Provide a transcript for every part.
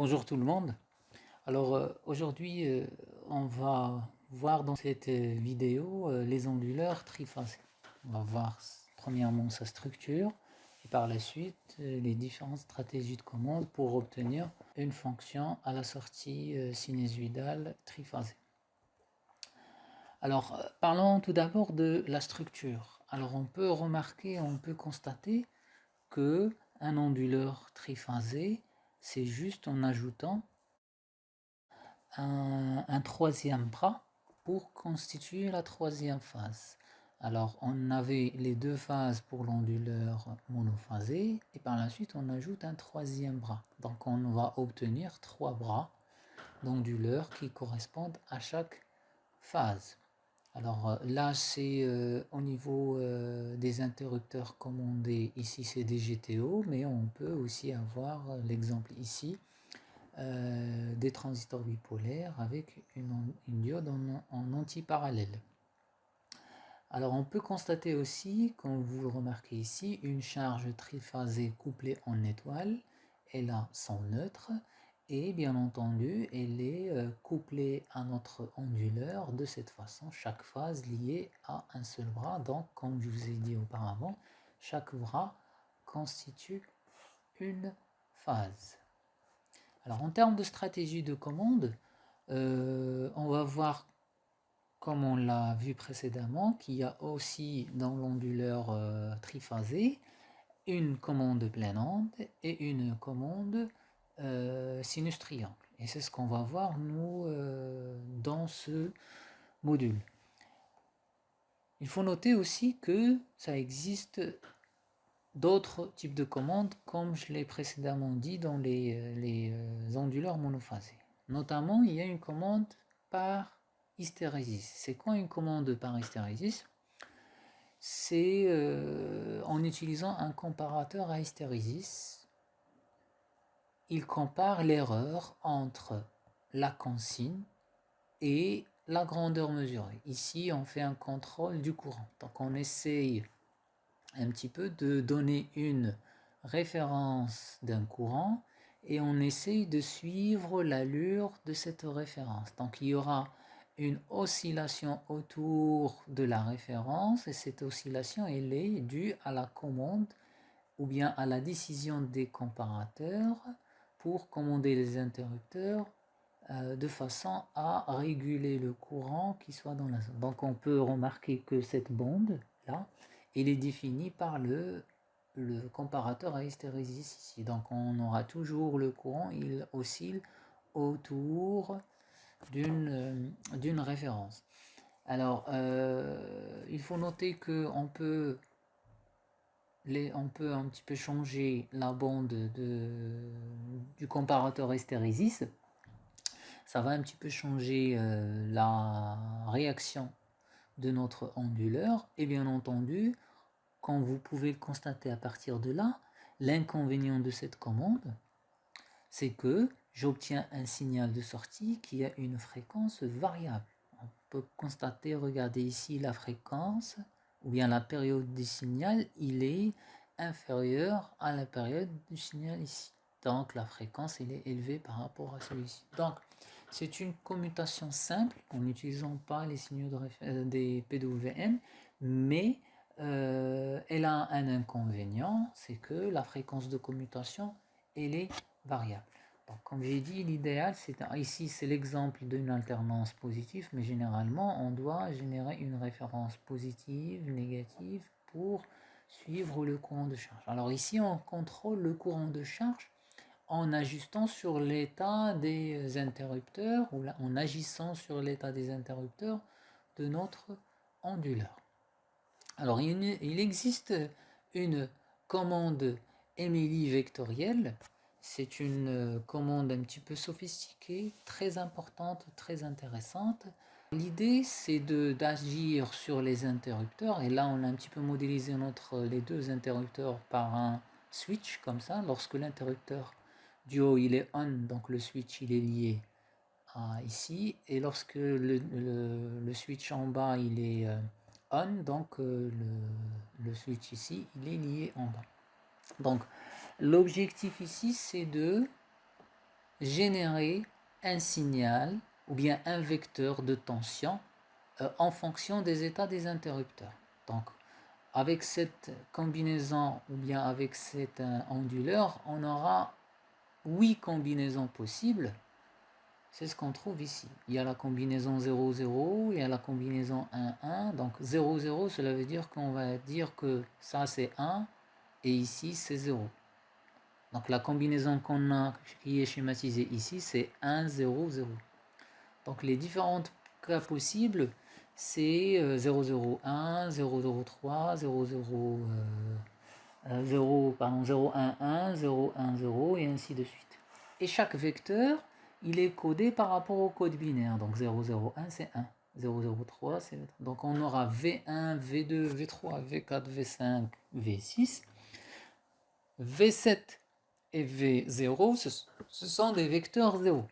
Bonjour tout le monde. Alors aujourd'hui, on va voir dans cette vidéo les onduleurs triphasés. On va voir premièrement sa structure et par la suite les différentes stratégies de commande pour obtenir une fonction à la sortie sinusoïdale triphasée. Alors parlons tout d'abord de la structure. Alors on peut remarquer, on peut constater que un onduleur triphasé, c'est juste en ajoutant un troisième bras pour constituer la troisième phase. Alors on avait les deux phases pour l'onduleur monophasé et par la suite on ajoute un troisième bras. Donc on va obtenir trois bras d'onduleurs qui correspondent à chaque phase. Alors là c'est au niveau des interrupteurs commandés, ici c'est des GTO, mais on peut aussi avoir l'exemple ici des transistors bipolaires avec une diode en antiparallèle. Alors on peut constater aussi, comme vous le remarquez ici, une charge triphasée couplée en étoile. Elle a son neutre et bien entendu elle est couplée à notre onduleur de cette façon, chaque phase liée à un seul bras. Donc comme je vous ai dit auparavant, chaque bras constitue une phase. Alors en termes de stratégie de commande, on va voir, comme on l'a vu précédemment, qu'il y a aussi dans l'onduleur triphasé une commande pleine onde et une commande sinus triangle. Et c'est ce qu'on va voir nous dans ce module. Il faut noter aussi que ça existe d'autres types de commandes, comme je l'ai précédemment dit dans les onduleurs monophasés. Notamment, il y a une commande par hystérésis. C'est quoi une commande par hystérésis? C'est en utilisant un comparateur à hystérésis. Il compare l'erreur entre la consigne et la grandeur mesurée. Ici, on fait un contrôle du courant. Donc, on essaye un petit peu de donner une référence d'un courant et on essaye de suivre l'allure de cette référence. Donc il y aura une oscillation autour de la référence et cette oscillation elle est due à la commande ou bien à la décision des comparateurs pour commander les interrupteurs de façon à réguler le courant qui soit dans la zone. Donc on peut remarquer que cette bande là, elle est définie par le comparateur à hystérésis ici. Donc on aura toujours le courant, il oscille autour d'une référence. Alors il faut noter que on peut un petit peu changer la bande du comparateur hystérésis. Ça va un petit peu changer la réaction de notre onduleur et bien entendu, comme vous pouvez le constater à partir de là, l'inconvénient de cette commande, c'est que j'obtiens un signal de sortie qui a une fréquence variable. On peut constater, regardez ici la fréquence ou bien la période du signal, il est inférieur à la période du signal ici. Donc la fréquence elle est élevée par rapport à celui-ci. Donc c'est une commutation simple en n'utilisant pas les signaux des PWM, mais elle a un inconvénient, c'est que la fréquence de commutation elle est variable. Donc, comme j'ai dit, l'idéal, ici c'est l'exemple d'une alternance positive, mais généralement on doit générer une référence positive, négative pour suivre le courant de charge. Alors ici on contrôle le courant de charge en ajustant sur l'état des interrupteurs ou en agissant sur l'état des interrupteurs de notre onduleur. Alors il existe une commande Émilie vectorielle. C'est une commande un petit peu sophistiquée, très importante, très intéressante. L'idée c'est d'agir sur les interrupteurs et là on a un petit peu modélisé les deux interrupteurs par un switch comme ça. Lorsque l'interrupteur du haut il est on, donc le switch il est lié à ici, et lorsque le switch en bas il est on, donc le switch ici il est lié en bas. Donc l'objectif ici c'est de générer un signal ou bien un vecteur de tension en fonction des états des interrupteurs. Donc, avec cette combinaison ou bien avec cet onduleur, on aura 8 combinaisons possibles. C'est ce qu'on trouve ici. Il y a la combinaison 0, 0, il y a la combinaison 1, 1. Donc 0, 0, cela veut dire qu'on va dire que ça c'est 1 et ici c'est 0. Donc la combinaison qui est schématisée ici, c'est 1, 0, 0. Donc les différents cas possibles, c'est 0, 0, 1, 0, 0, 3, 0, 0, 0, 1, 1, 0, 1, 0 et ainsi de suite. Et chaque vecteur, il est codé par rapport au code binaire. Donc 0, 0, 1, c'est 1. 0, 0, 3, c'est... Donc on aura V1, V2, V3, V4, V5, V6. V7 et V0, ce sont des vecteurs 0.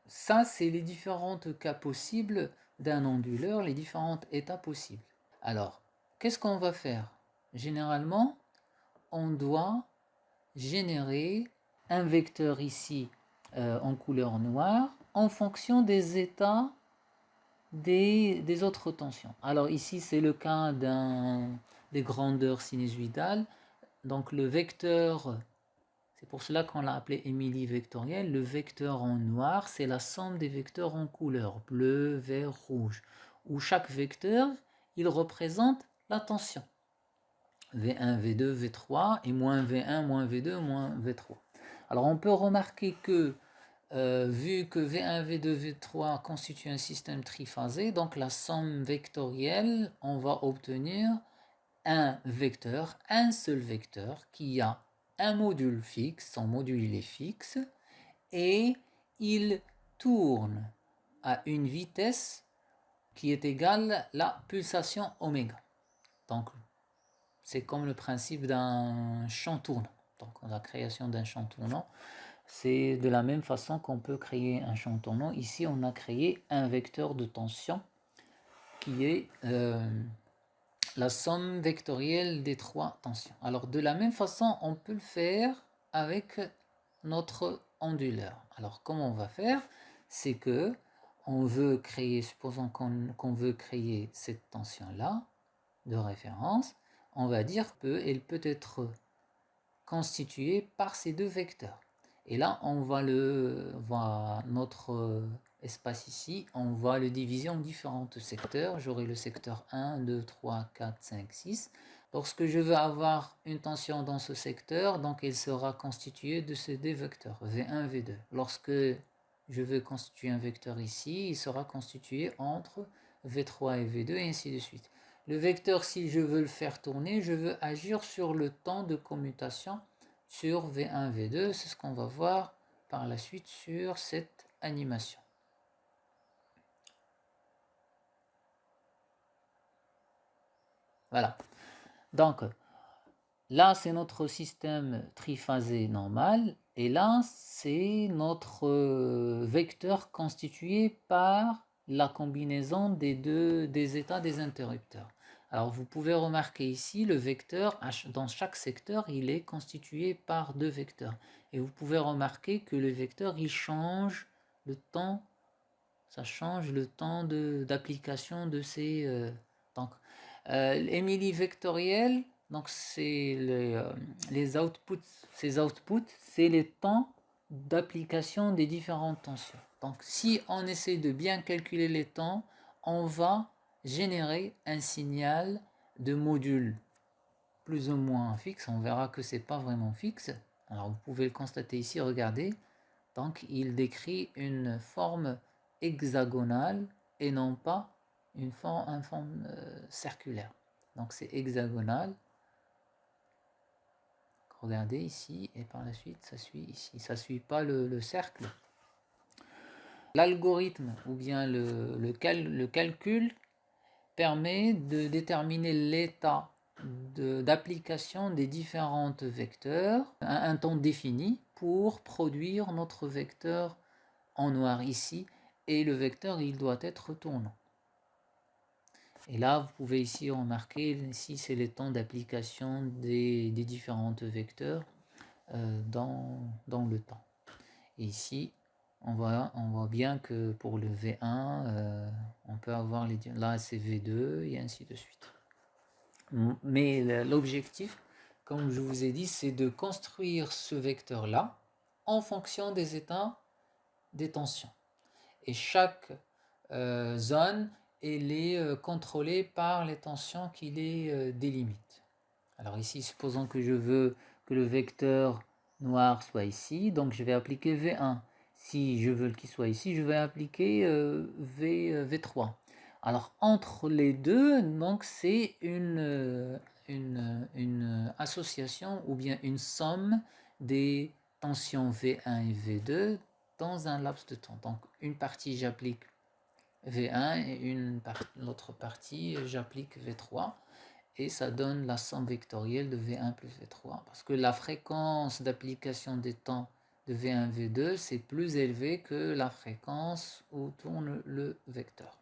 Ça, c'est les différents cas possibles d'un onduleur, les différents états possibles. Alors, qu'est-ce qu'on va faire? Généralement, on doit générer un vecteur ici en couleur noire en fonction des états des autres tensions. Alors ici, c'est le cas des grandeurs sinusoïdales. Donc le vecteur, c'est pour cela qu'on l'a appelé Émilie vectoriel. Le vecteur en noir, c'est la somme des vecteurs en couleur, bleu, vert, rouge, où chaque vecteur, il représente la tension. V1, V2, V3 et moins V1, moins V2, moins V3. Alors on peut remarquer que vu que V1, V2, V3 constituent un système triphasé, donc la somme vectorielle, on va obtenir un vecteur, un seul vecteur qui a un module fixe, son module il est fixe, et il tourne à une vitesse qui est égale à la pulsation oméga. Donc c'est comme le principe d'un champ tournant. Donc la création d'un champ tournant, c'est de la même façon qu'on peut créer un champ tournant. Ici, on a créé un vecteur de tension qui est la somme vectorielle des trois tensions. Alors de la même façon, on peut le faire avec notre onduleur. Alors comment on va faire? C'est que on veut créer, supposons qu'on veut créer cette tension-là de référence, on va dire qu'elle peut être constituée par ces deux vecteurs. Et là, on va notre espace ici, on va le diviser en différents secteurs. J'aurai le secteur 1, 2, 3, 4, 5, 6. Lorsque je veux avoir une tension dans ce secteur, donc il sera constitué de ces deux vecteurs, V1, V2. Lorsque je veux constituer un vecteur ici, il sera constitué entre V3 et V2 et ainsi de suite. Le vecteur, si je veux le faire tourner, je veux agir sur le temps de commutation sur V1, V2. C'est ce qu'on va voir par la suite sur cette animation. Voilà. Donc, là, c'est notre système triphasé normal. Et là, c'est notre vecteur constitué par la combinaison des états des interrupteurs. Alors, vous pouvez remarquer ici, le vecteur, dans chaque secteur, il est constitué par deux vecteurs. Et vous pouvez remarquer que le vecteur, il change le temps, ça change le temps d'application de ces... donc, Émilie vectorielle, donc c'est les outputs. Ces outputs, c'est les temps d'application des différentes tensions. Donc, si on essaie de bien calculer les temps, on va générer un signal de module plus ou moins fixe. On verra que c'est pas vraiment fixe. Alors vous pouvez le constater ici, regardez. Donc il décrit une forme hexagonale et non pas une forme circulaire. Donc c'est hexagonal. Regardez ici et par la suite ça suit ici. Ça suit pas le cercle. L'algorithme ou bien le calcul permet de déterminer l'état d'application des différents vecteurs à un temps défini pour produire notre vecteur en noir ici, et le vecteur il doit être tournant. Et là vous pouvez ici remarquer, ici c'est le temps d'application des différents vecteurs dans le temps. Et ici, on voit bien que pour le V1, on peut avoir là c'est V2 et ainsi de suite. Mais l'objectif, comme je vous ai dit, c'est de construire ce vecteur-là en fonction des états des tensions. Et chaque zone, elle est contrôlée par les tensions qui les délimitent. Alors ici, supposons que je veux que le vecteur noir soit ici, donc je vais appliquer V1. Si je veux qu'il soit ici, je vais appliquer V3. Alors entre les deux, donc c'est une association ou bien une somme des tensions V1 et V2 dans un laps de temps. Donc une partie j'applique V1 et l'autre partie j'applique V3 et ça donne la somme vectorielle de V1 plus V3 parce que la fréquence d'application des temps de V1 V2 c'est plus élevé que la fréquence où tourne le vecteur.